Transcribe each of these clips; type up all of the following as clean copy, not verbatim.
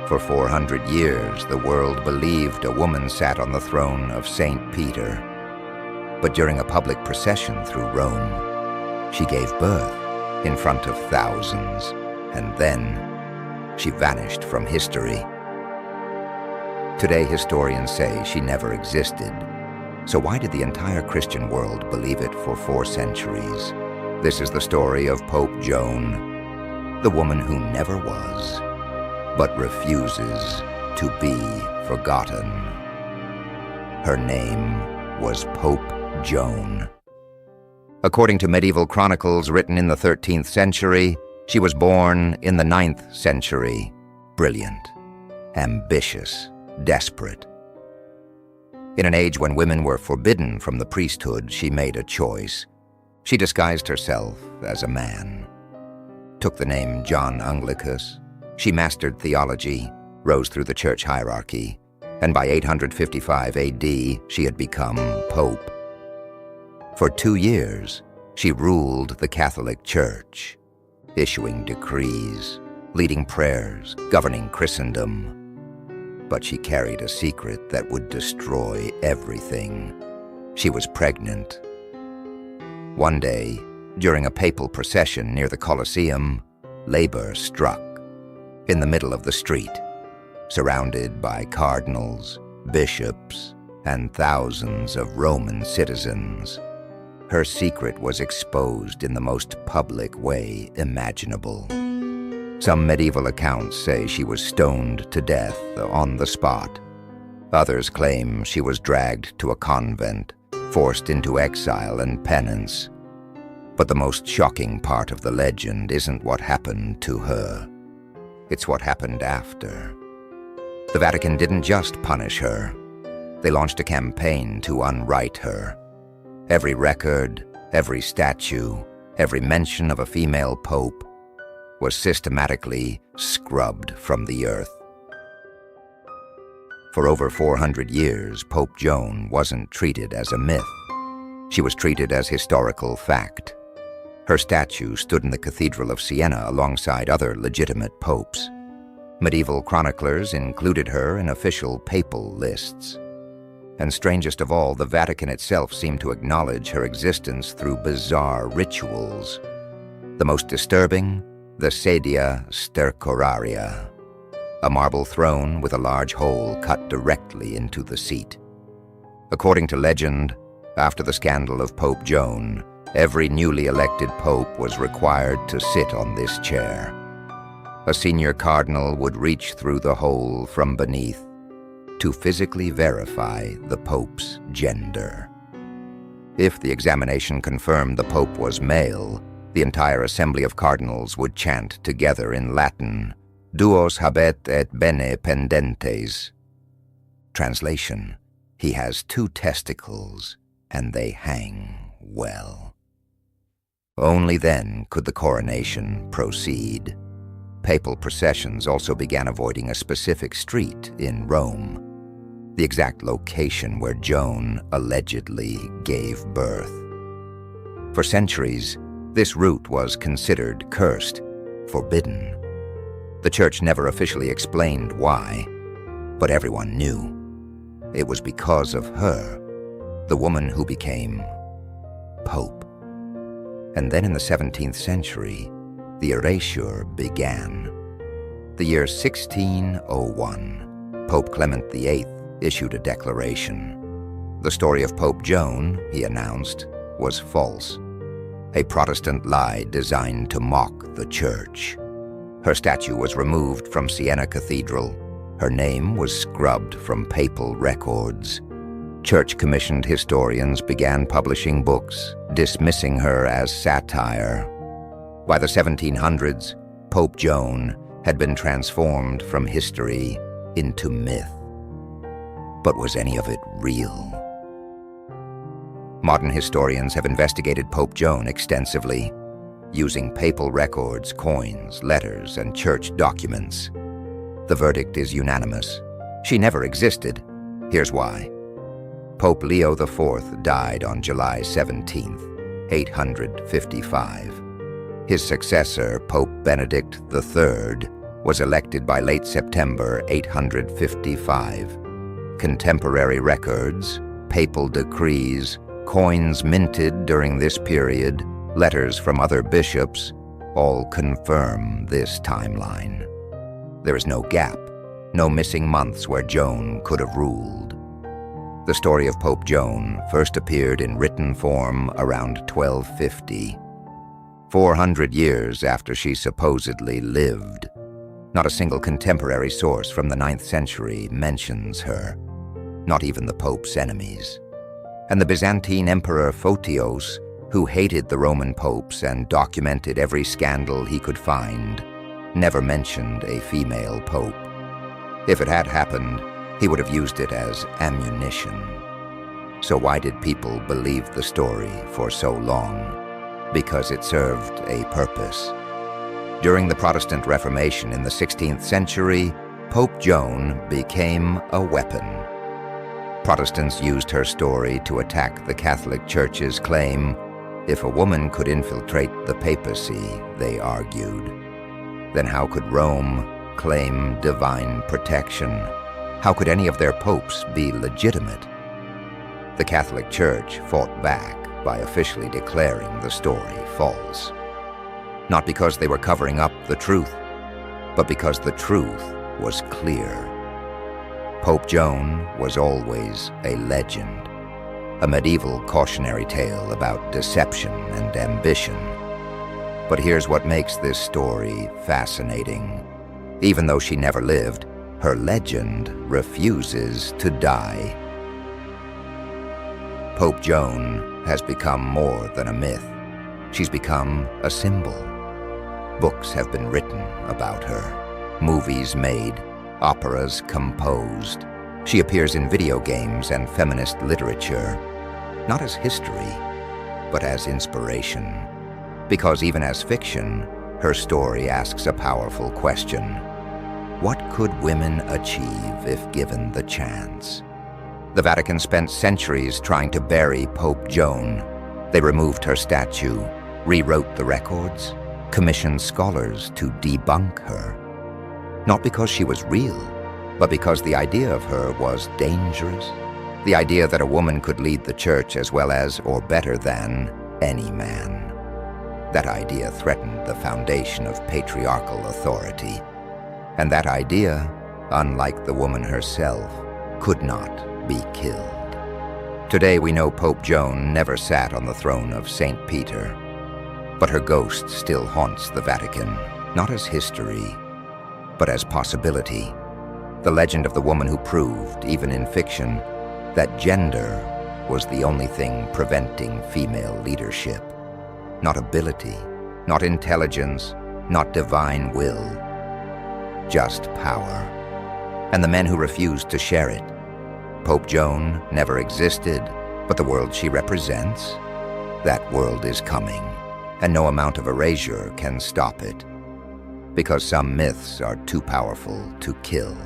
For 400 years, the world believed a woman sat on the throne of St. Peter. But during a public procession through Rome, she gave birth in front of thousands, and then she vanished from history. Today, historians say she never existed. So why did the entire Christian world believe it for 4 centuries? This is the story of Pope Joan, the woman who never was, but refuses to be forgotten. Her name was Pope Joan. According to medieval chronicles written in the 13th century, she was born in the 9th century. Brilliant, ambitious, desperate. In an age when women were forbidden from the priesthood, she made a choice. She disguised herself as a man, took the name John Anglicus. She mastered theology, rose through the church hierarchy, and by 855 AD, she had become Pope. For 2 years, she ruled the Catholic Church, issuing decrees, leading prayers, governing Christendom. But she carried a secret that would destroy everything. She was pregnant. One day, during a papal procession near the Colosseum, labor struck. In the middle of the street, surrounded by cardinals, bishops, and thousands of Roman citizens, her secret was exposed in the most public way imaginable. Some medieval accounts say she was stoned to death on the spot. Others claim she was dragged to a convent, forced into exile and penance. But the most shocking part of the legend isn't what happened to her. It's what happened after. The Vatican didn't just punish her. They launched a campaign to unwrite her. Every record, every statue, every mention of a female pope was systematically scrubbed from the earth. For over 400 years, Pope Joan wasn't treated as a myth. She was treated as historical fact. Her statue stood in the Cathedral of Siena alongside other legitimate popes. Medieval chroniclers included her in official papal lists. And strangest of all, the Vatican itself seemed to acknowledge her existence through bizarre rituals. The most disturbing, the Sedia Stercoraria, a marble throne with a large hole cut directly into the seat. According to legend, after the scandal of Pope Joan, every newly elected pope was required to sit on this chair. A senior cardinal would reach through the hole from beneath to physically verify the pope's gender. If the examination confirmed the pope was male, the entire assembly of cardinals would chant together in Latin, "Duos habet et bene pendentes." Translation: he has 2 testicles, and they hang well. Only then could the coronation proceed. Papal processions also began avoiding a specific street in Rome, the exact location where Joan allegedly gave birth. For centuries, this route was considered cursed, forbidden. The church never officially explained why, but everyone knew. It was because of her, the woman who became Pope. And then in the 17th century, the Erasure began. The year 1601, Pope Clement VIII issued a declaration. The story of Pope Joan, he announced, was false. A Protestant lie designed to mock the church. Her statue was removed from Siena Cathedral. Her name was scrubbed from papal records. Church-commissioned historians began publishing books, dismissing her as satire. By the 1700s, Pope Joan had been transformed from history into myth. But was any of it real? Modern historians have investigated Pope Joan extensively, using papal records, coins, letters, and church documents. The verdict is unanimous. She never existed. Here's why. Pope Leo IV died on July 17, 855. His successor, Pope Benedict III, was elected by late September 855. Contemporary records, papal decrees, coins minted during this period, letters from other bishops, all confirm this timeline. There is no gap, no missing months where Joan could have ruled. The story of Pope Joan first appeared in written form around 1250, 400 years after she supposedly lived. Not a single contemporary source from the 9th century mentions her, not even the Pope's enemies. And the Byzantine Emperor Photios, who hated the Roman popes and documented every scandal he could find, never mentioned a female pope. If it had happened, he would have used it as ammunition. So why did people believe the story for so long? Because it served a purpose. During the Protestant Reformation in the 16th century, Pope Joan became a weapon. Protestants used her story to attack the Catholic Church's claim, if a woman could infiltrate the papacy, they argued, then how could Rome claim divine protection? How could any of their popes be legitimate? The Catholic Church fought back by officially declaring the story false. Not because they were covering up the truth, but because the truth was clear. Pope Joan was always a legend, a medieval cautionary tale about deception and ambition. But here's what makes this story fascinating. Even though she never lived, her legend refuses to die. Pope Joan has become more than a myth. She's become a symbol. Books have been written about her, movies made, operas composed. She appears in video games and feminist literature, not as history, but as inspiration. Because even as fiction, her story asks a powerful question. What could women achieve if given the chance? The Vatican spent centuries trying to bury Pope Joan. They removed her statue, rewrote the records, commissioned scholars to debunk her. Not because she was real, but because the idea of her was dangerous. The idea that a woman could lead the church as well as, or better than, any man. That idea threatened the foundation of patriarchal authority. And that idea, unlike the woman herself, could not be killed. Today we know Pope Joan never sat on the throne of St. Peter, but her ghost still haunts the Vatican, not as history, but as possibility. The legend of the woman who proved, even in fiction, that gender was the only thing preventing female leadership. Not ability, not intelligence, not divine will, just power. And the men who refused to share it. Pope Joan never existed, but the world she represents, that world is coming, and no amount of erasure can stop it. Because some myths are too powerful to kill,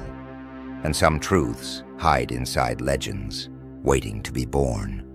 and some truths hide inside legends, waiting to be born.